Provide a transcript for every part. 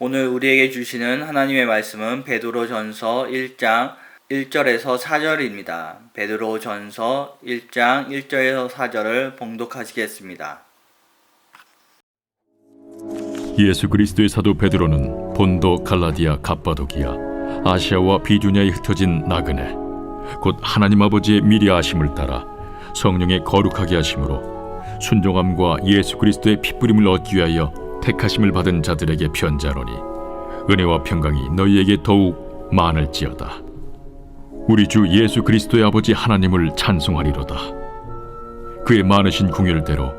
오늘 우리에게 주시는 하나님의 말씀은 베드로전서 1장 1절에서 4절입니다. 베드로전서 1장 1절에서 4절을 봉독하시겠습니다. 예수 그리스도의 사도 베드로는 본도, 갈라디아, 갑바도기아, 아시아와 비두냐에 흩어진 나그네, 곧 하나님 아버지의 미리 아심을 따라 성령의 거룩하게 하심으로 순종함과 예수 그리스도의 핏부림을 얻기 위하여 택하심을 받은 자들에게 편지하노니, 은혜와 평강이 너희에게 더욱 많을지어다. 우리 주 예수 그리스도의 아버지 하나님을 찬송하리로다. 그의 많으신 궁율대로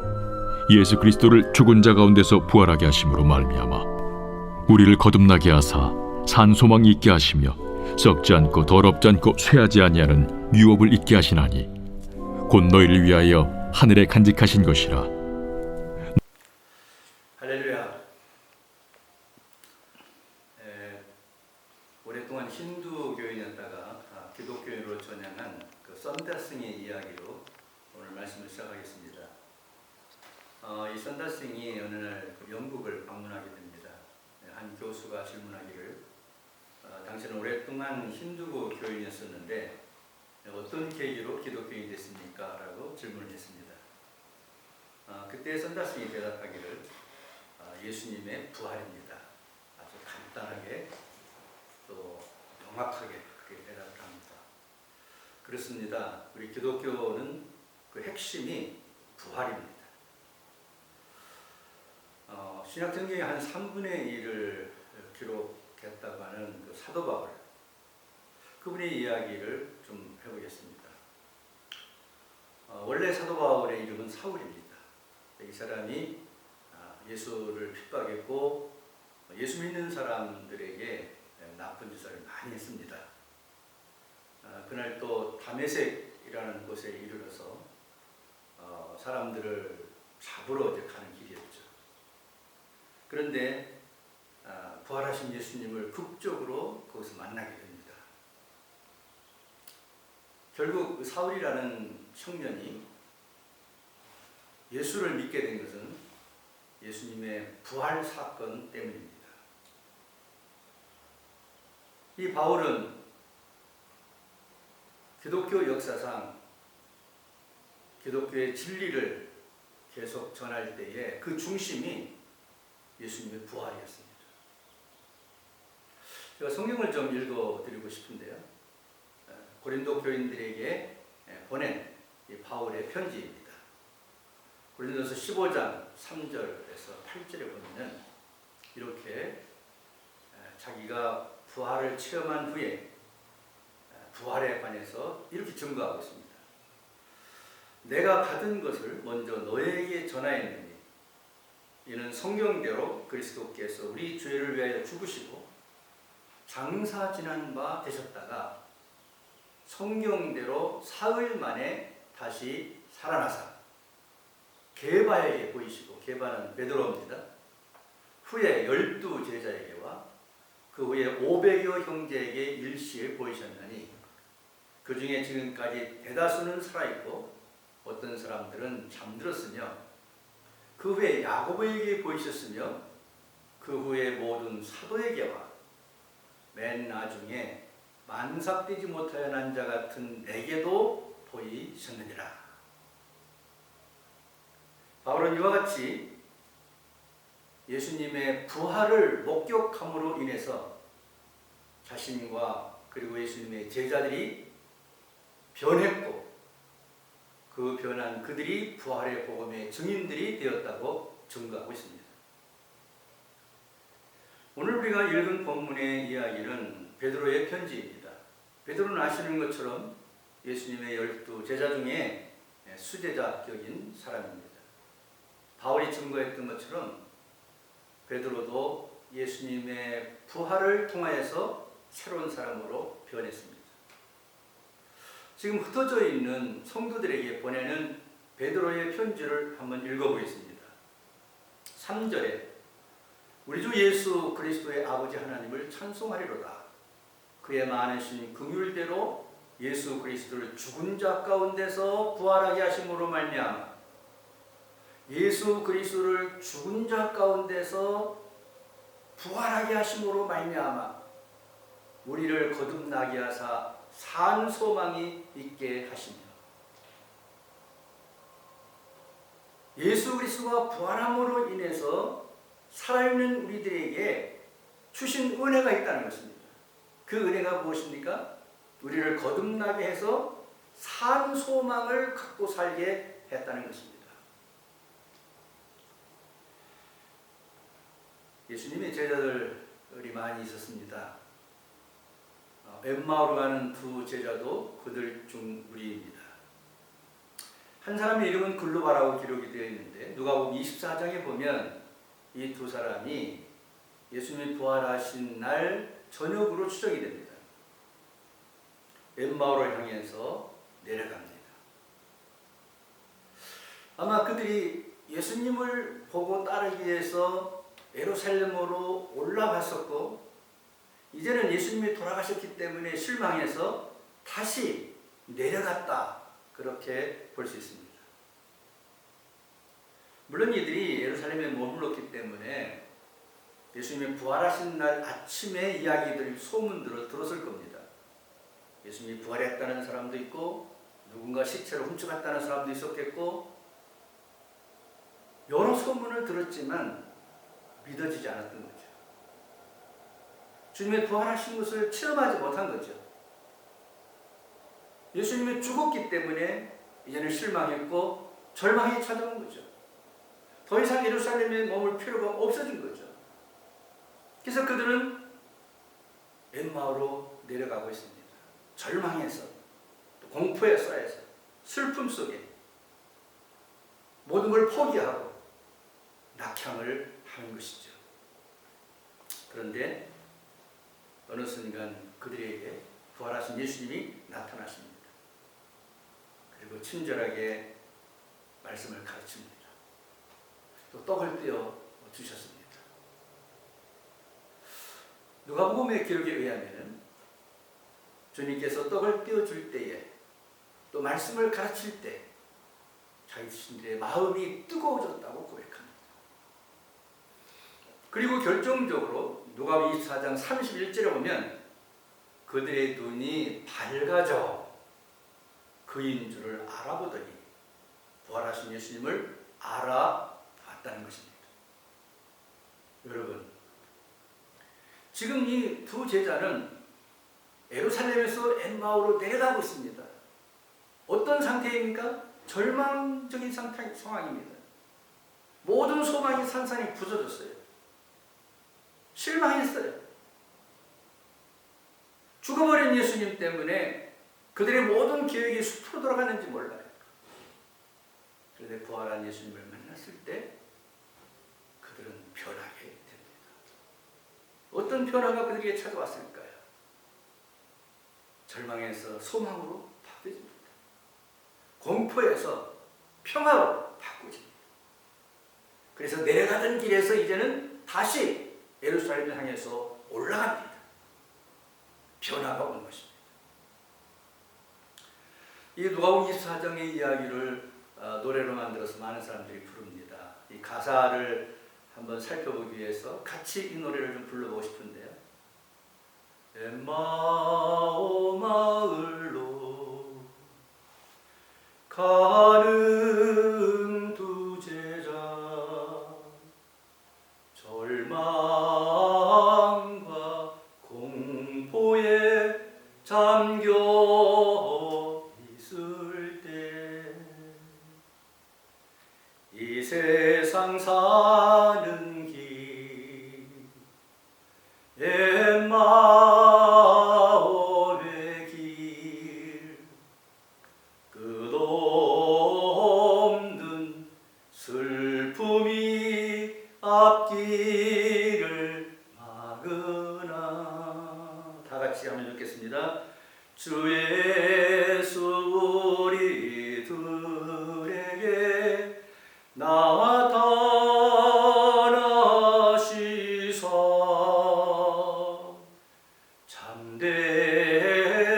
예수 그리스도를 죽은 자 가운데서 부활하게 하심으로 말미암아 우리를 거듭나게 하사 산 소망이 있게 하시며 썩지 않고 더럽지 않고 쇠하지 아니하는 유업을 있게 하시나니, 곧 너희를 위하여 하늘에 간직하신 것이라. 할렐루야. 오랫동안 힌두 교인이었다가 기독교인으로 전향한 그 썬달승의 이야기로 오늘 말씀을 시작하겠습니다. 이 썬달승이 어느 날 영국을 방문하게 됩니다. 한 교수가 질문하기를, 당신은 오랫동안 힌두교 교인이었었는데 어떤 계기로 기독교인이 됐습니까? 라고 질문을 했습니다. 그때 썬달승이 대답하기를, 예수님의 부활입니다. 아주 간단하게 또 정확하게 그렇게 대답을 합니다. 그렇습니다. 우리 기독교는 그 핵심이 부활입니다. 신약 성경의 한 3분의 1을 기록했다고 하는 그 사도 바울, 그분의 이야기를 좀 해보겠습니다. 원래 사도 바울의 이름은 사울입니다. 이 사람이 예수를 핍박했고 예수 믿는 사람들에게 나쁜 짓을 많이 했습니다. 그날 또 다메섹이라는 곳에 이르러서 사람들을 잡으러 이제 가는 길이었죠. 그런데 부활하신 예수님을 극적으로 거기서 만나게 됩니다. 결국 사울이라는 청년이 예수를 믿게 된 것은 예수님의 부활 사건 때문입니다. 이 바울은 기독교 역사상 기독교의 진리를 계속 전할 때에 그 중심이 예수님의 부활이었습니다. 제가 성경을 좀 읽어드리고 싶은데요. 고린도 교인들에게 보낸 이 바울의 편지입니다. 고린도서 15장 3절에서 8절에 보면 이렇게 자기가 부활을 체험한 후에 부활에 관해서 이렇게 증거하고 있습니다. 내가 받은 것을 먼저 너에게 전하였느니, 이는 성경대로 그리스도께서 우리 죄를 위하여 죽으시고 장사 지난 바 되셨다가 성경대로 사흘 만에 다시 살아나사 게바에게 보이시고, 게바는 베드로입니다. 후에 12 제자에게와 그 후에 500여 형제에게 일시에 보이셨나니, 그 중에 지금까지 대다수는 살아있고 어떤 사람들은 잠들었으며, 그 후에 야고보에게 보이셨으며, 그 후에 모든 사도에게와 맨 나중에 만삭되지 못하여 난 자 같은 내게도 보이셨느니라. 바울은 이와 같이 예수님의 부활을 목격함으로 인해서 자신과 그리고 예수님의 제자들이 변했고, 그 변한 그들이 부활의 복음의 증인들이 되었다고 증거하고 있습니다. 오늘 우리가 읽은 본문의 이야기는 베드로의 편지입니다. 베드로는 아시는 것처럼 예수님의 12 제자 중에 수제자격인 사람입니다. 바울이 증거했던 것처럼 베드로도 예수님의 부활을 통하여서 새로운 사람으로 변했습니다. 지금 흩어져 있는 성도들에게 보내는 베드로의 편지를 한번 읽어보겠습니다. 3절에 우리 주 예수 그리스도의 아버지 하나님을 찬송하리로다. 그의 많으신 긍휼대로 예수 그리스도를 죽은 자 가운데서 부활하게 하심으로 말미암아 예수 그리스도를 죽은 자 가운데서 부활하게 하심으로 말미암아 우리를 거듭나게 하사 산 소망이 있게 하시며 예수 그리스도가 부활함으로 인해서 살아있는 우리들에게 주신 은혜가 있다는 것입니다. 그 은혜가 무엇입니까? 우리를 거듭나게 해서 산 소망을 갖고 살게 했다는 것입니다. 예수님의 제자들이 많이 있었습니다. 엠마오로 가는 두 제자도 그들 중 무리입니다. 한 사람의 이름은 글로바라고 기록이 되어 있는데 누가복음 24장에 보면 이 두 사람이 예수님이 부활하신 날 저녁으로 추정이 됩니다. 엠마오를 향해서 내려갑니다. 아마 그들이 예수님을 보고 따르기 위해서 예루살렘으로 올라갔었고 이제는 예수님이 돌아가셨기 때문에 실망해서 다시 내려갔다, 그렇게 볼 수 있습니다. 물론 이들이 예루살렘에 머물렀기 때문에 예수님이 부활하신 날 아침에 이야기들, 소문들을 들었을 겁니다. 예수님이 부활했다는 사람도 있고 누군가 시체를 훔쳐갔다는 사람도 있었겠고 여러 소문을 들었지만 믿어지지 않았던 거죠. 주님의 부활하신 것을 체험하지 못한 거죠. 예수님이 죽었기 때문에 이제는 실망했고 절망이 찾아온 거죠. 더 이상 예루살렘에 머물 필요가 없어진 거죠. 그래서 그들은 엠마오로 내려가고 있습니다. 절망해서, 또 공포에 쌓여서, 슬픔 속에 모든 걸 포기하고 낙향을 하는 것이죠. 그런데 어느 순간 그들에게 부활하신 예수님이 나타나십니다. 그리고 친절하게 말씀을 가르칩니다. 또 떡을 떼어 주셨습니다. 누가복음의 기록에 의하면 주님께서 떡을 떼어 줄 때에 또 말씀을 가르칠 때 자신들의 마음이 뜨거워졌다고 고백합니다. 그리고 결정적으로 누가복음 24장 31절에 보면 그들의 눈이 밝아져 그인 줄을 알아보더니 부활하신 예수님을 알아봤다는 것입니다. 여러분, 지금 이 두 제자는 예루살렘에서 엠마오로 내려가고 있습니다. 어떤 상태입니까? 절망적인 상황입니다. 모든 소망이 산산이 부서졌어요. 실망했어요. 죽어버린 예수님 때문에 그들의 모든 계획이 숲으로 돌아가는지 몰라요. 그런데 부활한 예수님을 만났을 때 그들은 변하게 됩니다. 어떤 변화가 그들에게 찾아왔을까요? 절망에서 소망으로 바뀌어집니다. 공포에서 평화로 바꾸집니다. 그래서 내려가던 길에서 이제는 다시 예루살렘을 향해서 올라갑니다. 변화가 온 것입니다. 이 누가복음 24장의 이야기를 노래로 만들어서 많은 사람들이 부릅니다. 이 가사를 한번 살펴보기 위해서 같이 이 노래를 좀 불러보고 싶은데요. 엠마오 마을로 가는 두 제자 절망과 공포에 잠겨 있을 때 이 세상 사는 길 엠마오의 길 끝없는 슬픔이 앞길을 막으나 다 같이 하면 좋겠습니다. 주 예수 우리들에게 나타나시사 참되신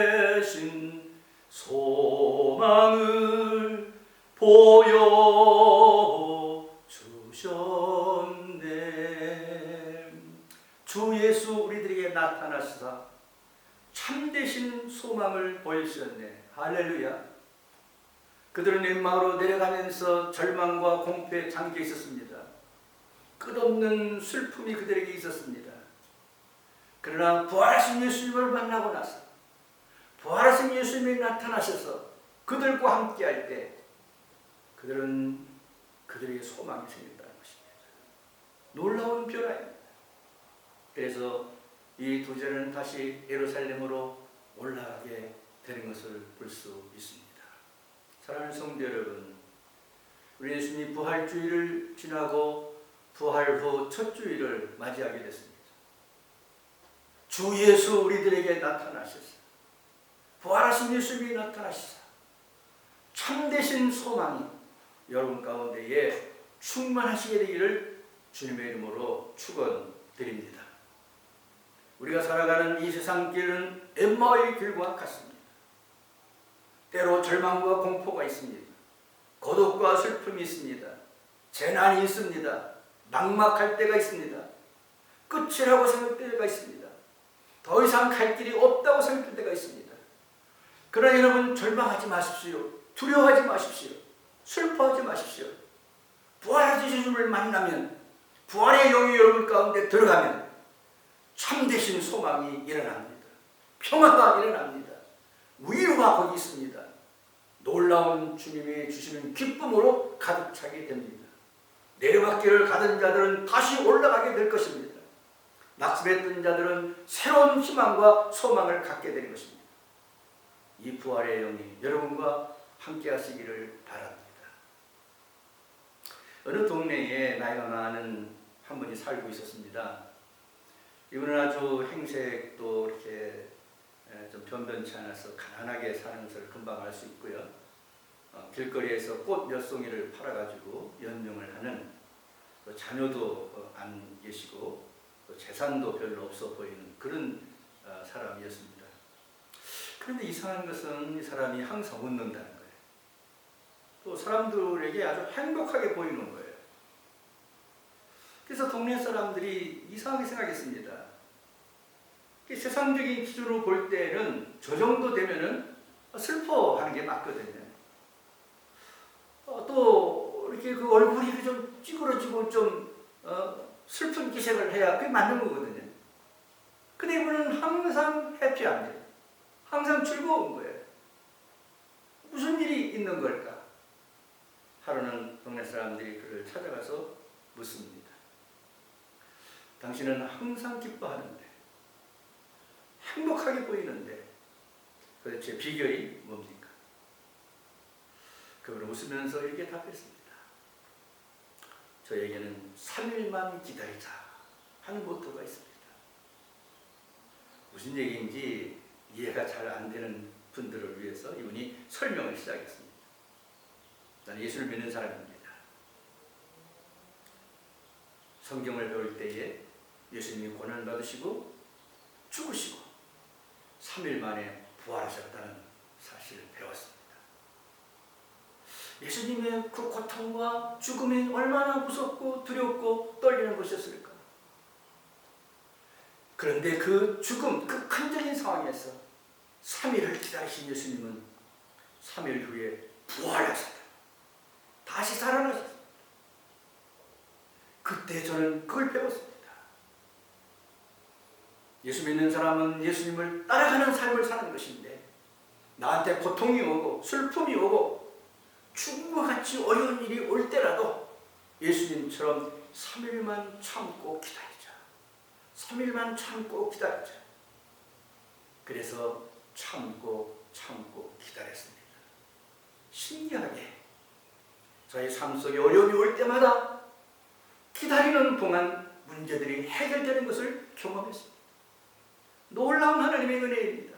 소망을 보여주셨네. 예수 우리들에게 나타나시사 참되신 소망을 보여주셨네. 할렐루야. 그들은 엠마오로 내려가면서 절망과 공포에 잠겨 있었습니다. 끝없는 슬픔이 그들에게 있었습니다. 그러나 부활하신 예수님을 만나고 나서 부활하신 예수님이 나타나셔서 그들과 함께할 때 그들은 그들에게 소망이 생긴다는 것입니다. 놀라운 변화입니다. 그래서 이 두 제는 다시 예루살렘으로 올라가게 되는 것을 볼 수 있습니다. 사랑하는 성도 여러분, 우리 예수님이 부활주의를 지나고 부활 후 첫 주일을 맞이하게 됐습니다. 주 예수 우리들에게 나타나셔서 부활하신 예수님이 나타나시사 참되신 소망이 여러분 가운데에 충만하시게 되기를 주님의 이름으로 축원드립니다. 우리가 살아가는 이 세상 길은 엠마오의 길과 같습니다. 때로 절망과 공포가 있습니다. 고독과 슬픔이 있습니다. 재난이 있습니다. 막막할 때가 있습니다. 끝이라고 생각될 때가 있습니다. 더 이상 갈 길이 없다고 생각될 때가 있습니다. 그러나 여러분 절망하지 마십시오. 두려워하지 마십시오. 슬퍼하지 마십시오. 부활하신 예수님을 만나면, 부활의 영이 여러분 가운데 들어가면 참되신 소망이 일어납니다. 평화가 일어납니다. 위로가 거기 있습니다. 놀라운 주님이 주시는 기쁨으로 가득 차게 됩니다. 내려가기를 가던 자들은 다시 올라가게 될 것입니다. 낙습했던 자들은 새로운 희망과 소망을 갖게 될 것입니다. 이 부활의 영이 여러분과 함께 하시기를 바랍니다. 어느 동네에 나이가 많은 한 분이 살고 있었습니다. 이분은 아주 행색도 이렇게 좀 변변치 않아서 가난하게 사는 것을 금방 알 수 있고요. 길거리에서 꽃 몇 송이를 팔아가지고 연명을 하는, 자녀도 안 계시고 재산도 별로 없어 보이는 그런 사람이었습니다. 그런데 이상한 것은 이 사람이 항상 웃는다는 거예요. 또 사람들에게 아주 행복하게 보이는 거예요. 그래서 동네 사람들이 이상하게 생각했습니다. 세상적인 기준으로 볼 때는 저 정도 되면은 슬퍼하는 게 맞거든요. 또 이렇게 그 얼굴이 좀 찌그러지고 좀 슬픈 기색을 해야 그게 맞는 거거든요. 근데 이분은 항상 해피한데, 항상 즐거운 거예요. 무슨 일이 있는 걸까? 하루는 동네 사람들이 그를 찾아가서 묻습니다. 당신은 항상 기뻐하는데, 행복하게 보이는데 도대체 비결이 뭡니까? 그분은 웃으면서 이렇게 답했습니다. 저에게는 3일만 기다리자 하는 모토가 있습니다. 무슨 얘기인지 이해가 잘 안 되는 분들을 위해서 이분이 설명을 시작했습니다. 나는 예수를 믿는 사람입니다. 성경을 배울 때에 예수님이 고난을 받으시고 죽으시고 3일 만에 부활하셨다는 사실을 배웠습니다. 예수님의 그 고통과 죽음이 얼마나 무섭고 두렵고 떨리는 것이었을까? 그런데 그 죽음, 그 극한적인 상황에서 3일을 기다리신 예수님은 3일 후에 부활하셨다. 다시 살아나셨다. 그때 저는 그걸 배웠습니다. 예수 믿는 사람은 예수님을 따라가는 삶을 사는 것인데, 나한테 고통이 오고 슬픔이 오고 죽음과 같이 어려운 일이 올 때라도 예수님처럼 3일만 참고 기다리자. 3일만 참고 기다리자. 그래서 참고 기다렸습니다. 신기하게 저의 삶 속에 어려움이 올 때마다 기다리는 동안 문제들이 해결되는 것을 경험했습니다. 놀라운 하나님의 은혜입니다.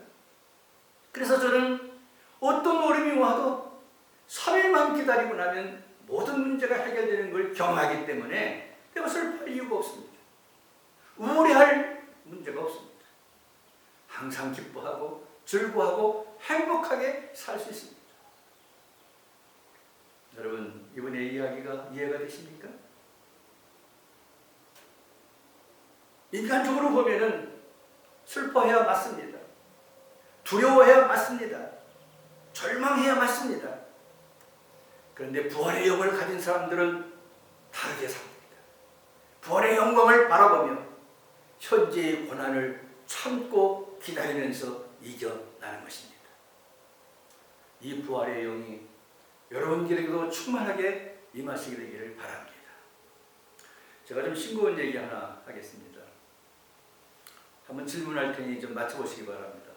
그래서 저는 어떤 어려움이 와도 3일만 기다리고 나면 모든 문제가 해결되는 걸 경험하기 때문에 내가 슬퍼할 이유가 없습니다. 우울해할 문제가 없습니다. 항상 기뻐하고 즐거워하고 행복하게 살 수 있습니다. 여러분, 이번의 이야기가 이해가 되십니까? 인간적으로 보면은 슬퍼해야 맞습니다. 두려워해야 맞습니다. 절망해야 맞습니다. 그런데 부활의 영을 가진 사람들은 다르게 삽니다. 부활의 영광을 바라보며 현재의 고난을 참고 기다리면서 이겨나는 것입니다. 이 부활의 영이 여러분들에게도 충만하게 임하시게 되기를 바랍니다. 제가 좀 싱거운 얘기 하나 하겠습니다. 한번 질문할 테니 좀 맞춰보시기 바랍니다.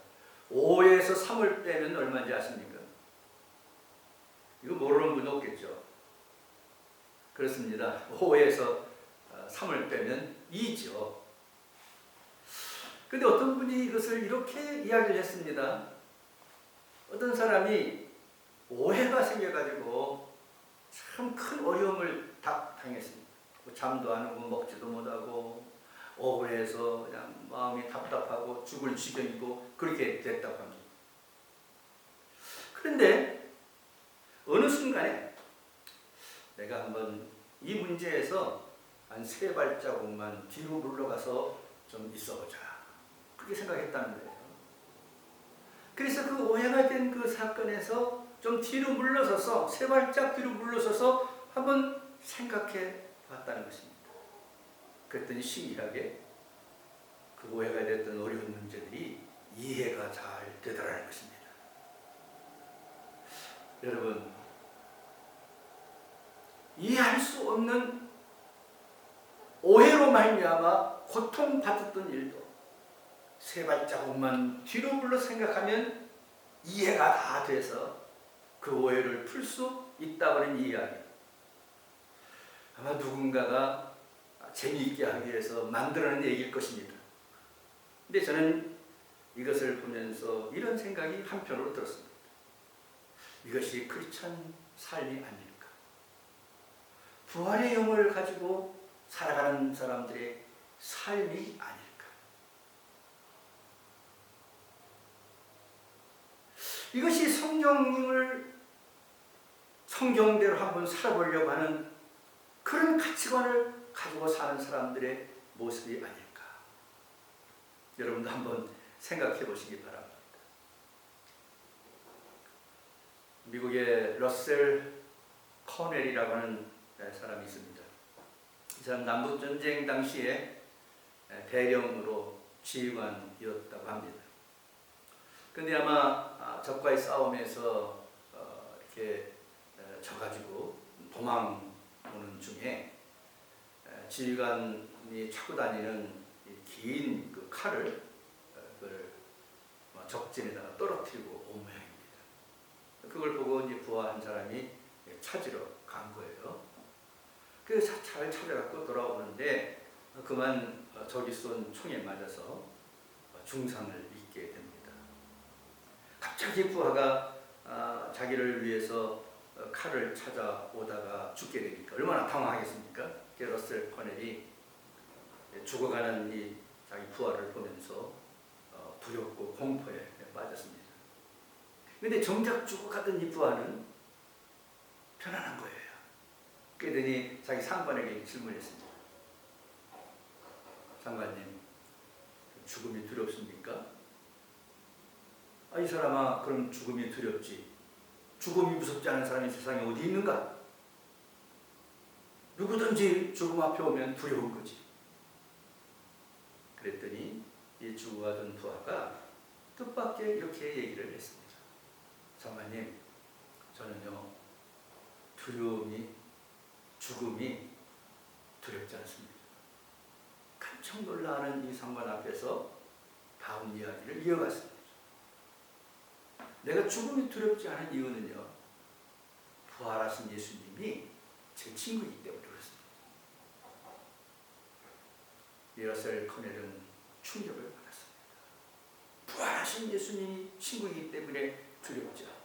5에서 3을 빼면 얼마인지 아십니까? 이거 모르는 분 없겠죠? 그렇습니다. 5에서 3을 빼면 2죠. 근데 어떤 분이 이것을 이렇게 이야기를 했습니다. 어떤 사람이 오해가 생겨가지고 참 큰 어려움을 당했습니다. 잠도 안 오고 먹지도 못하고 억울해서 그냥 마음이 답답하고 죽을 지경이고 그렇게 됐다고 합니다. 그런데 어느 순간에 내가 한번 이 문제에서 한 3발자국만 뒤로 물러가서 좀 있어보자, 그렇게 생각했다는 거예요. 그래서 그 오해가 된 그 사건에서 좀 뒤로 물러서서 3발짝 뒤로 물러서서 한번 생각해 봤다는 것입니다. 그랬더니 신기하게 그 오해가 됐던 어려운 문제들이 이해가 잘 되더라는 것입니다. 여러분, 이해할 수 없는 오해로 말미암아 고통받았던 일도 3발자국만 뒤로 물러 생각하면 이해가 다 돼서 그 오해를 풀 수 있다는 이야기. 아마 누군가가 재미있게 하기 위해서 만들어낸 얘기일 것입니다. 근데 저는 이것을 보면서 이런 생각이 한편으로 들었습니다. 이것이 크리스찬 삶이 아닐까? 부활의 영을 가지고 살아가는 사람들의 삶이 아닐까? 이것이 성경대로 한번 살아보려고 하는 그런 가치관을 가지고 사는 사람들의 모습이 아닐까? 여러분도 한번 생각해 보시기 바랍니다. 미국의 러셀 커넬이라고 하는 사람이 있습니다. 이 사람 남북전쟁 당시에 대령으로 지휘관이었다고 합니다. 근데 아마 적과의 싸움에서 이렇게 져가지고 도망오는 중에 지휘관이 차고 다니는 긴 그 칼을 적진에다가 떨어뜨리고 온 모양입니다. 그걸 보고 이제 부하한 사람이 찾으러 간 거예요. 그래서 잘 찾아갖고 돌아오는데 그만 적이 쏜 총에 맞아서 중상을 입게 됩니다. 갑자기 부하가 자기를 위해서 칼을 찾아오다가 죽게 되니까 얼마나 당황하겠습니까? 러셀 커넬이 죽어가는 이 자기 부하를 보면서 두렵고 공포에 빠졌습니다. 그런데 정작 죽어가던 이 부하는 편안한 거예요. 그러더니 자기 상관에게 질문했습니다. 상관님, 죽음이 두렵습니까? 이 사람아, 그럼 죽음이 두렵지. 죽음이 무섭지 않은 사람이 세상에 어디 있는가? 누구든지 죽음 앞에 오면 두려운 거지. 그랬더니 이 죽어가던 부하가 뜻밖의 이렇게 얘기를 했습니다. 상관님, 저는요, 죽음이 두렵지 않습니다. 깜짝 놀라는 이 상관 앞에서 다음 이야기를 이어갔습니다. 내가 죽음이 두렵지 않은 이유는요, 부활하신 예수님이 제 친구이기 때문에 그렇습니다. 러셀 커넬은 충격을 받았습니다. 부활하신 예수님이 친구이기 때문에 두렵지 않다.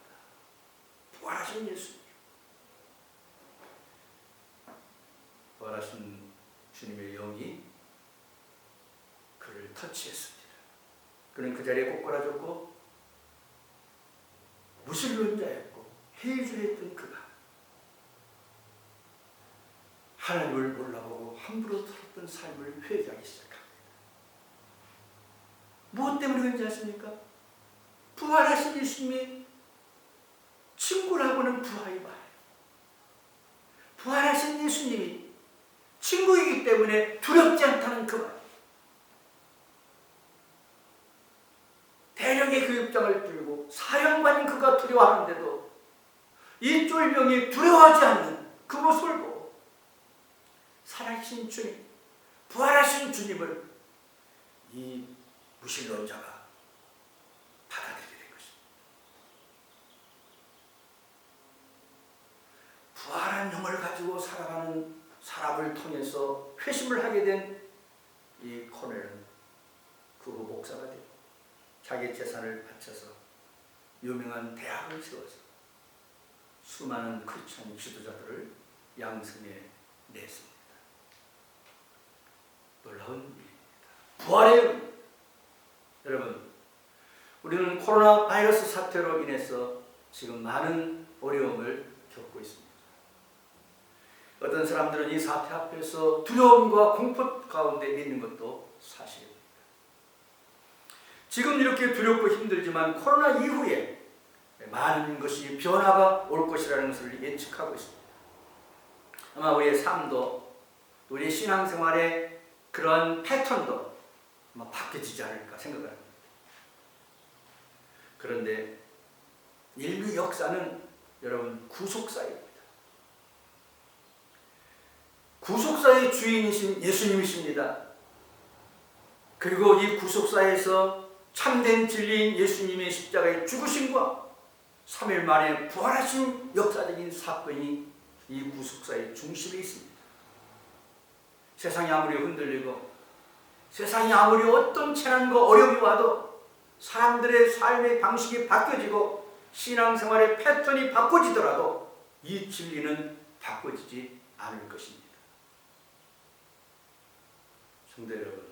부활하신 예수님. 부활하신 주님의 영이 그를 터치했습니다. 그는 그 자리에 꼬꾸라졌고 무신론자였고 해이주했던 그가 하나님을 몰라보고 함부로 살았던 삶을 회개하기 시작합니다. 때문에 그런지 아십니까? 부활하신 예수님이 친구라고는 부하이 말해요. 부활하신 예수님이 친구이기 때문에 두렵지 않다는 그 말. 대령의 교육장을 들고 사령관인 그가 두려워하는데도 이 쫄병이 두려워하지 않는 그 모습을 보고 살아계신 주님, 부활하신 주님을 이 무신론자가 받아들이게 된 것입니다. 부활한 영을 가지고 살아가는 사람을 통해서 회심을 하게 된 이 코넬은 그 후 목사가 되고 자기 재산을 바쳐서 유명한 대학을 세워서 수많은 크리스천 지도자들을 양성해 냈습니다. 놀라운 일입니다. 부활의 영. 여러분, 우리는 코로나 바이러스 사태로 인해서 지금 많은 어려움을 겪고 있습니다. 어떤 사람들은 이 사태 앞에서 두려움과 공포 가운데 있는 것도 사실입니다. 지금 이렇게 두렵고 힘들지만 코로나 이후에 많은 것이 변화가 올 것이라는 것을 예측하고 있습니다. 아마 우리의 삶도 우리의 신앙생활의 그런 패턴도 아마 바뀌어지지 않을까 생각합니다. 그런데 인류 역사는 여러분 구속사입니다. 구속사의 주인이신 예수님이십니다. 그리고 이 구속사에서 참된 진리인 예수님의 십자가의 죽으심과 3일 만에 부활하신 역사적인 사건이 이 구속사의 중심에 있습니다. 세상이 아무리 흔들리고 세상이 아무리 어떤 재난과 어려움이 와도 사람들의 삶의 방식이 바뀌어지고 신앙생활의 패턴이 바꿔지더라도 이 진리는 바꿔지지 않을 것입니다. 성도 여러분,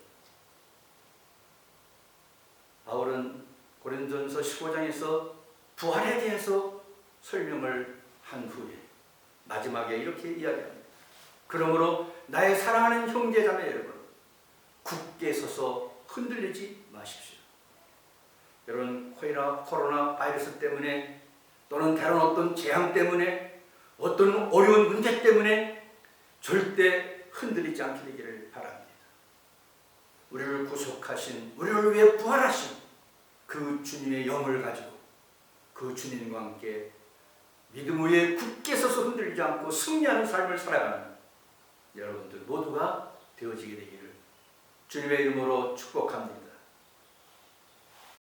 바울은 고린도전서 15장에서 부활에 대해서 설명을 한 후에 마지막에 이렇게 이야기합니다. 그러므로 나의 사랑하는 형제자매 여러분, 굳게 서서 흔들리지 마십시오. 여러분, 코로나 바이러스 때문에 또는 다른 어떤 재앙 때문에 어떤 어려운 문제 때문에 절대 흔들리지 않게 되기를 바랍니다. 우리를 구속하신, 우리를 위해 부활하신 그 주님의 영을 가지고 그 주님과 함께 믿음 위에 굳게 서서 흔들리지 않고 승리하는 삶을 살아가는 여러분들 모두가 되어지게 되기를 주님의 이름으로 축복합니다.